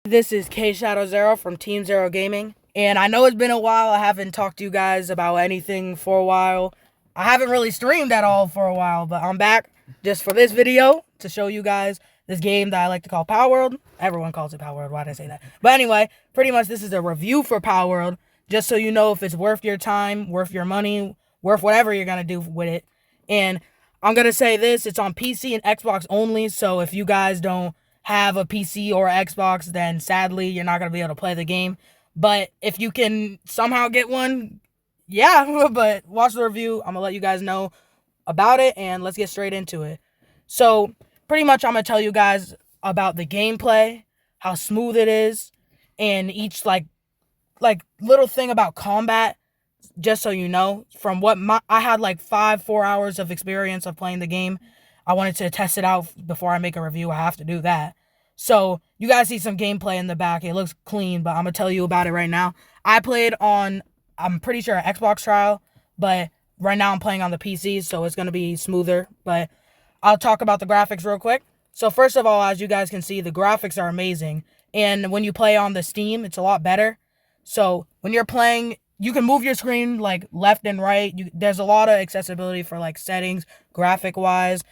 This is khadow from Team Zero Gaming, and I know it's been a while. I haven't talked to you guys about anything for a while. I haven't really streamed at all for a while, but I'm back just for this video to show you guys this game that I like to call Palworld. Everyone calls it Palworld. Why did I say that? But anyway, pretty much this is a review for Palworld, just so you know if it's worth your time, worth your money, worth whatever you're going to do with it. And I'm going to say this, it's on PC and Xbox only, so if you guys don't have a PC or Xbox, then sadly you're not going to be able to play the game. But if you can somehow get one, yeah, but watch the review. I'm going to let you guys know about it, and let's get straight into it. So pretty much I'm going to tell you guys about the gameplay, how smooth it is, and each like little thing about combat, just so you know. From what I had like 4 hours of experience of playing the game. I wanted to test it out before I make a review. I have to do that. So you guys see some gameplay in the back. It looks clean, but I'm going to tell you about it right now. I played on, I'm pretty sure, an Xbox trial, but right now I'm playing on the PC, so it's going to be smoother. But I'll talk about the graphics real quick. So first of all, as you guys can see, the graphics are amazing. And when you play on the Steam, it's a lot better. So when you're playing, you can move your screen like left and right. There's a lot of accessibility for like settings, graphic-wise.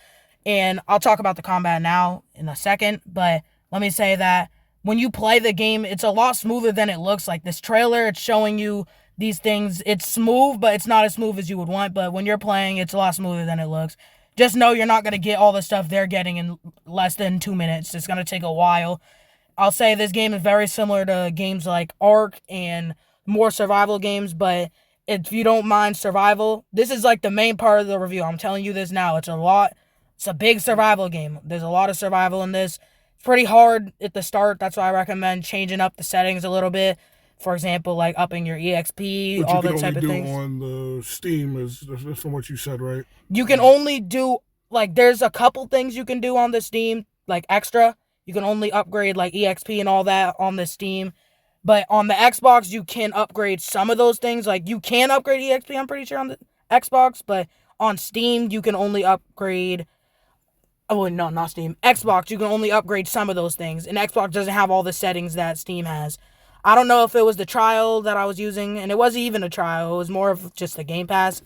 And I'll talk about the combat now in a second, but let me say that when you play the game, it's a lot smoother than it looks. Like this trailer, it's showing you these things. It's smooth, but it's not as smooth as you would want. But when you're playing, it's a lot smoother than it looks. Just know you're not going to get all the stuff they're getting in less than 2 minutes. It's going to take a while. I'll say this game is very similar to games like Ark and more survival games, but if you don't mind survival, this is like the main part of the review. I'm telling you this now. It's a big survival game. There's a lot of survival in this. It's pretty hard at the start. That's why I recommend changing up the settings a little bit. For example, like upping your EXP, all that type of things. What you can only do on the Steam is from what you said, right? You can only do, like, there's a couple things you can do on the Steam, like extra. You can only upgrade, like, EXP and all that on the Steam. But on the Xbox, you can upgrade some of those things. Like, you can upgrade EXP, I'm pretty sure, on the Xbox. But on Steam, you can only upgrade... Oh, no, not Steam. Xbox, you can only upgrade some of those things. And Xbox doesn't have all the settings that Steam has. I don't know if it was the trial that I was using. And it wasn't even a trial. It was more of just a Game Pass.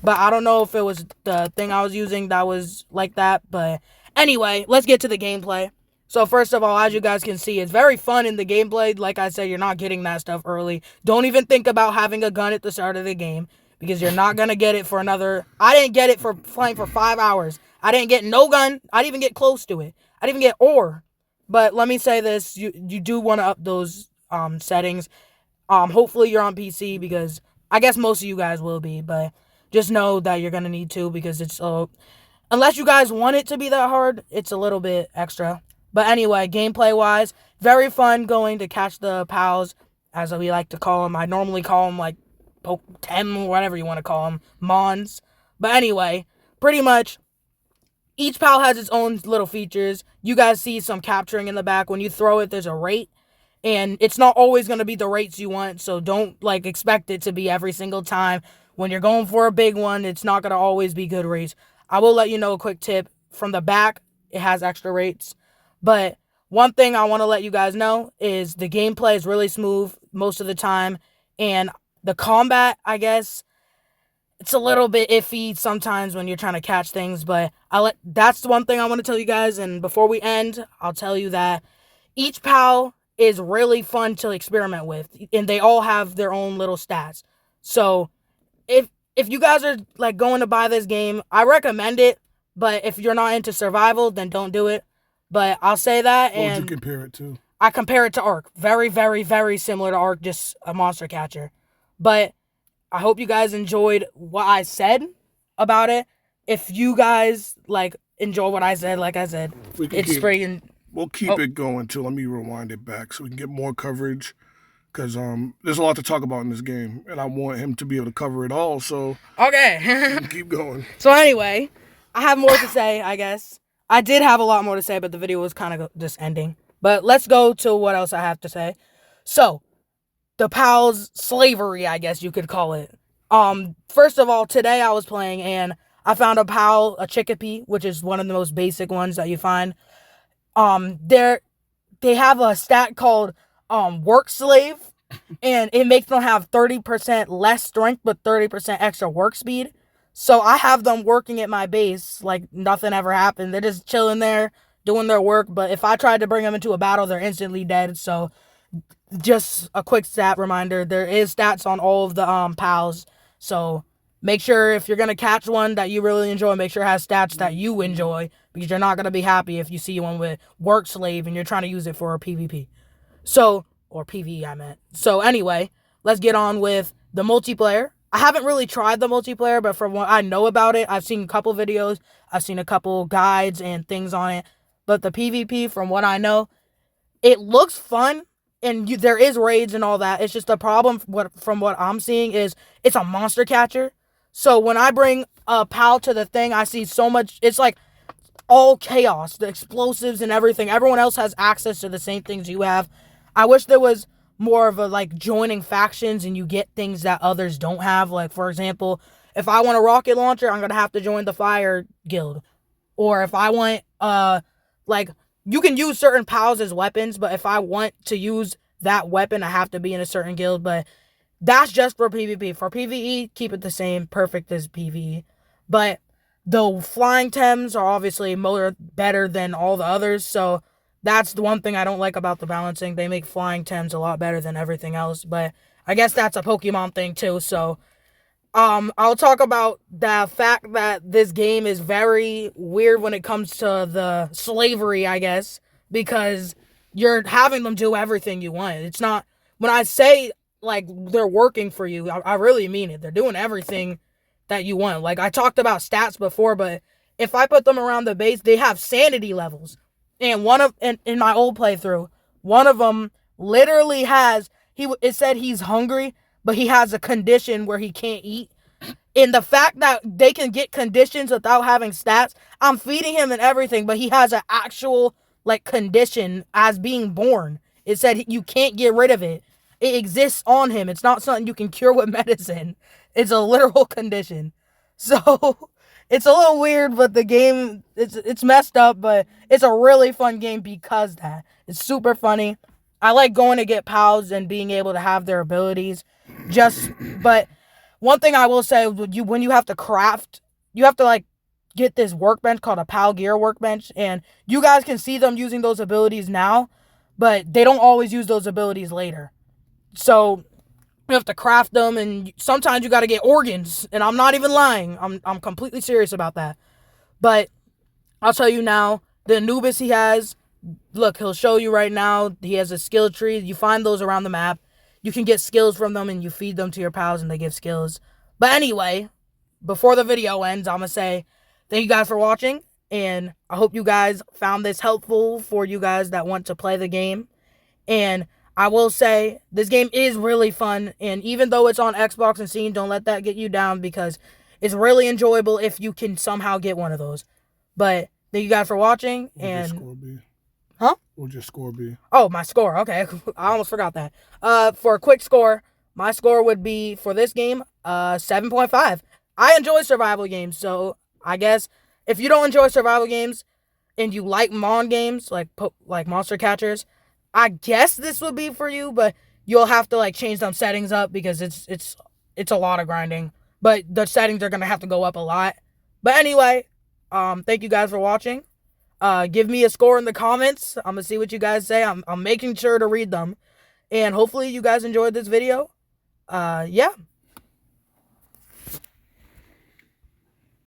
But I don't know if it was the thing I was using that was like that. But anyway, let's get to the gameplay. So first of all, as you guys can see, it's very fun in the gameplay. Like I said, you're not getting that stuff early. Don't even think about having a gun at the start of the game. Because you're not going to get it for another... I didn't get it for playing for 5 hours. I didn't get no gun. I didn't even get close to it. I didn't even get ore. But let me say this. You do want to up those settings. Hopefully you're on PC because I guess most of you guys will be. But just know that you're going to need to because it's... unless you guys want it to be that hard, it's a little bit extra. But anyway, gameplay-wise, very fun going to catch the pals, as we like to call them. I normally call them like Tem, whatever you want to call them, Mons. But anyway, pretty much, each PAL has its own little features. You guys see some capturing in the back. When you throw it, there's a rate. And it's not always going to be the rates you want, so don't like expect it to be every single time. When you're going for a big one, it's not going to always be good rates. I will let you know a quick tip. From the back, it has extra rates. But one thing I want to let you guys know is the gameplay is really smooth most of the time. And the combat, I guess, it's a little bit iffy sometimes when you're trying to catch things, but that's the one thing I want to tell you guys. And before we end, I'll tell you that each PAL is really fun to experiment with, and they all have their own little stats. So if you guys are like going to buy this game, I recommend it, but if you're not into survival, then don't do it. But I'll say that. What would you compare it to? I compare it to Ark. Very, very, very similar to Ark, just a monster catcher. But I hope you guys enjoyed what I said about it. If you guys, like, enjoy what I said, like I said, it's freaking... We'll keep it going too. Let me rewind it back so we can get more coverage. Because there's a lot to talk about in this game. And I want him to be able to cover it all, so... Okay. Keep going. So anyway, I have more to say, I guess. I did have a lot more to say, but the video was kind of just ending. But let's go to what else I have to say. So... the PAL's slavery, I guess you could call it. First of all, today I was playing and I found a PAL, a chickpea, which is one of the most basic ones that you find. they have a stat called work slave, and it makes them have 30% less strength but 30% extra work speed. So I have them working at my base like nothing ever happened. They're just chilling there doing their work, but if I tried to bring them into a battle, they're instantly dead. So just a quick stat reminder, there is stats on all of the pals. So make sure if you're going to catch one that you really enjoy, make sure it has stats that you enjoy, because you're not going to be happy if you see one with work slave and you're trying to use it for a PvP. So, or PvE I meant. So anyway, let's get on with the multiplayer. I haven't really tried the multiplayer, but from what I know about it, I've seen a couple videos, I've seen a couple guides and things on it. But the PvP, from what I know, it looks fun, and there is raids and all that. It's just the problem, from what I'm seeing, is it's a monster catcher. So when I bring a pal to the thing, I see so much. It's like all chaos, the explosives and everything. Everyone else has access to the same things you have. I wish there was more of a like joining factions and you get things that others don't have. Like, for example, if I want a rocket launcher, I'm gonna have to join the fire guild. Or if I want like, you can use certain pals as weapons, but if I want to use that weapon, I have to be in a certain guild. But that's just for PvP. For PvE, keep it the same, perfect as PvE. But the flying Thames are obviously more better than all the others, so that's the one thing I don't like about the balancing. They make flying Thames a lot better than everything else, but I guess that's a Pokemon thing too. So I'll talk about the fact that this game is very weird when it comes to the slavery, I guess, because you're having them do everything you want. It's not, when I say, like, they're working for you, I really mean it. They're doing everything that you want. Like, I talked about stats before, but if I put them around the base, they have sanity levels. And in my old playthrough, one of them literally has, it said he's hungry, but he has a condition where he can't eat. And the fact that they can get conditions without having stats, I'm feeding him and everything, but he has an actual, like, condition as being born. It said you can't get rid of it. It exists on him. It's not something you can cure with medicine. It's a literal condition. So, it's a little weird, but the game, it's messed up, but it's a really fun game because that. It's super funny. I like going to get pals and being able to have their abilities. But one thing I will say, when you have to craft, you have to like get this workbench called a pal gear workbench, and you guys can see them using those abilities now, but they don't always use those abilities later. So you have to craft them, and sometimes you got to get organs, and I'm not even lying. I'm completely serious about that. But I'll tell you now, the Anubis he has, look, he'll show you right now. He has a skill tree. You find those around the map. You can get skills from them, and you feed them to your pals, and they give skills. But anyway, before the video ends, I'm going to say thank you guys for watching, and I hope you guys found this helpful for you guys that want to play the game. And I will say, this game is really fun, and even though it's on Xbox and Steam, don't let that get you down, because it's really enjoyable if you can somehow get one of those. But thank you guys for watching, and... Huh? What'd your score be? Oh, my score. Okay. I almost forgot that. For a quick score, my score would be, for this game, 7.5. I enjoy survival games, so I guess if you don't enjoy survival games and you like Mon games, like Monster Catchers, I guess this would be for you, but you'll have to like change some settings up because it's a lot of grinding. But the settings are gonna have to go up a lot. But anyway, thank you guys for watching. Give me a score in the comments. I'm gonna see what you guys say. I'm making sure to read them. And hopefully you guys enjoyed this video. Yeah.